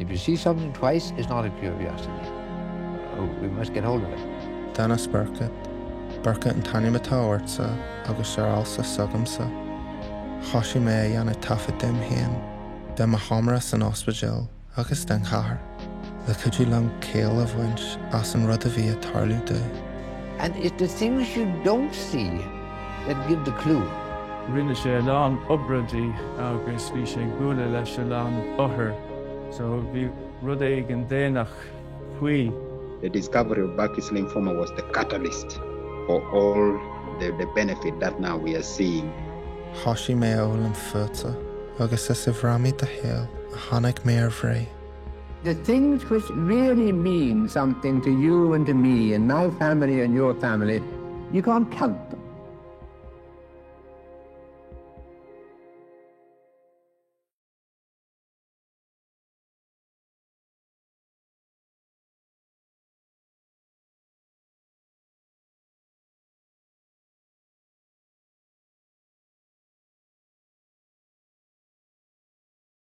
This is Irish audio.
If you see something twice, it's not a curiosity. We must get hold of it. Dennis Burkitt an Tanya Matawartsa, agus Sharalsa Sugamsa. Hoshi me yana tafa dim hien, dem a homras an ospagil, agus den chahar. The kujulang kale of winch, as an rudavi a tarlu do. And it's the things you don't see that give the clue. Rinne sé lán obradi agus bhí sé gúla leis a lán bothair. So bhí rud éig an déanach chuí. The discovery of Burkitt's lymphoma was the catalyst for all the benefit that now we are seeing. Hoshi me olam futa, agus is ivrami da hill, a hanig me vrei. The things which really mean something to you and to me and my family and your family, you can't count.